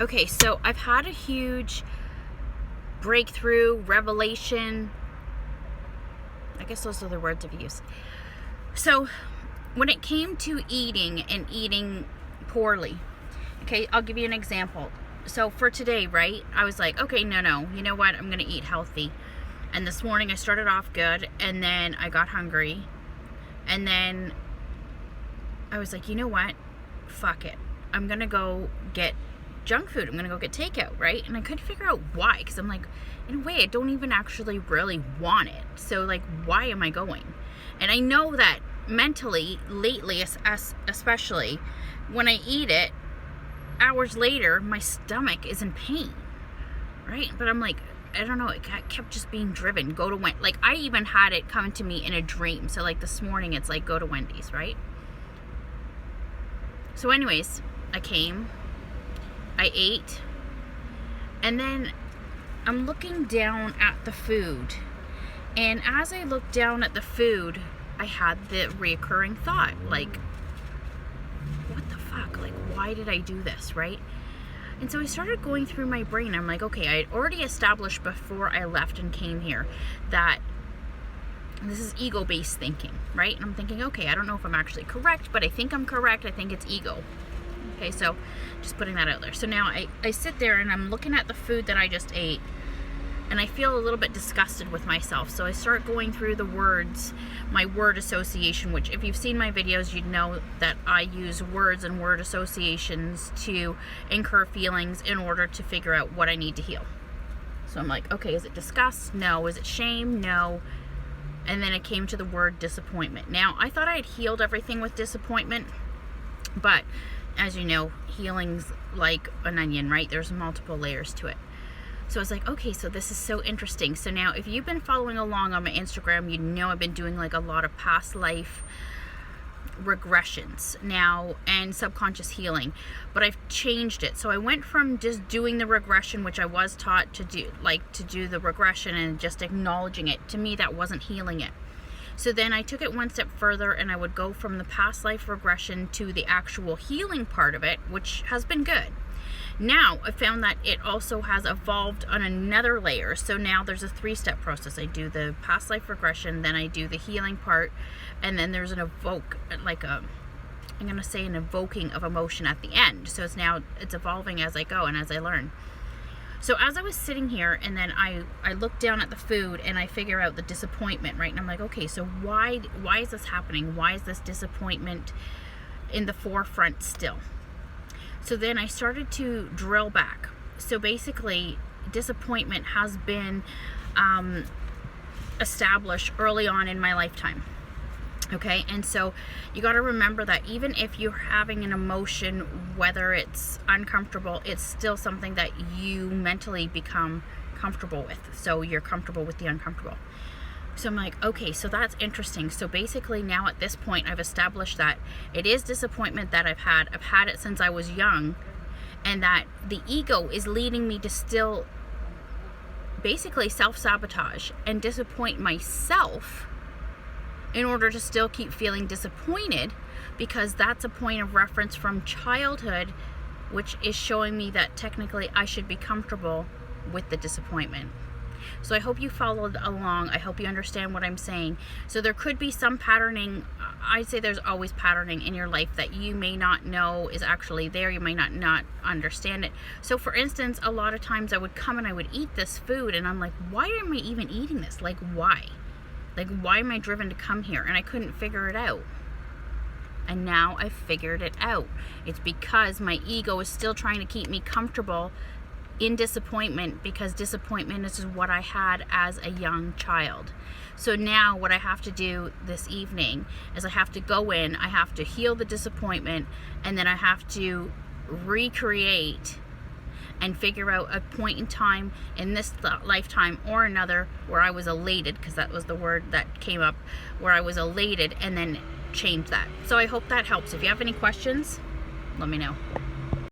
Okay, so I've had a huge breakthrough, revelation. I guess those are the words I've used. So when it came to eating and eating poorly, okay, I'll give you an example. So for today, right, I was like, okay, no, you know what? I'm going to eat healthy. And this morning I started off good, and then I got hungry. And then I was like, you know what? Fuck it. I'm going to go get junk food. I'm going to go get takeout, right? And I couldn't figure out why, because I'm like, in a way, I don't even actually really want it. So, like, why am I going? And I know that mentally, lately, especially, when I eat it, hours later, my stomach is in pain, right? But I'm like, I don't know, it kept just being driven. Go to Wendy's. Like, I even had it come to me in a dream. So, like, this morning, it's like, go to Wendy's, right? So anyways, I came, I ate, and then I'm looking down at the food. And as I looked down at the food, I had the reoccurring thought, like, what the fuck? Like, why did I do this, right? And so I started going through my brain. I'm like, okay, I had already established before I left and came here that this is ego-based thinking, right? And I'm thinking, okay, I don't know if I'm actually correct, but I think I'm correct. I think it's ego. Okay, so just putting that out there. So now I sit there and I'm looking at the food that I just ate, and I feel a little bit disgusted with myself. So I start going through the words, my word association, which if you've seen my videos, you'd know that I use words and word associations to incur feelings in order to figure out what I need to heal. So I'm like, okay, is it disgust? No. Is it shame? No. And then it came to the word disappointment. Now, I thought I had healed everything with disappointment, but as you know, healing's like an onion, right? There's multiple layers to it. So I was like, okay, so this is so interesting. So now if you've been following along on my Instagram, you know I've been doing like a lot of past life regressions now and subconscious healing, but I've changed it. So I went from just doing the regression, which I was taught to do, like to do the regression and just acknowledging it. To me, that wasn't healing it. So then I took it one step further, and I would go from the past life regression to the actual healing part of it, which has been good. Now I found that it also has evolved on another layer. So now there's a 3-step process. I do the past life regression, then I do the healing part, and then there's an evoke, like I'm going to say an evoking of emotion at the end. So it's evolving as I go and as I learn. So as I was sitting here, and then I look down at the food and I figure out the disappointment, right? And I'm like, okay, so why is this happening? Why is this disappointment in the forefront still? So then I started to drill back. So basically, disappointment has been established early on in my lifetime. Okay, and so you got to remember that even if you're having an emotion, whether it's uncomfortable, it's still something that you mentally become comfortable with. So you're comfortable with the uncomfortable. So I'm like, okay, so that's interesting. So basically now at this point, I've established that it is disappointment that I've had. I've had it since I was young, and that the ego is leading me to still basically self-sabotage and disappoint myself in order to still keep feeling disappointed, because that's a point of reference from childhood, which is showing me that technically I should be comfortable with the disappointment. So I hope you followed along. I hope you understand what I'm saying. So there could be some patterning. I'd say there's always patterning in your life that you may not know is actually there. You may not understand it. So for instance, a lot of times I would come and I would eat this food, and I'm like, why am I even eating this? Like, why? Like, why am I driven to come here? And I couldn't figure it out. And now I've figured it out. It's because my ego is still trying to keep me comfortable in disappointment, because disappointment is what I had as a young child. So now what I have to do this evening is I have to go in, I have to heal the disappointment, and then I have to recreate and figure out a point in time in this lifetime or another where I was elated, because that was the word that came up, where I was elated, and then change that. So I hope that helps. If you have any questions, let me know.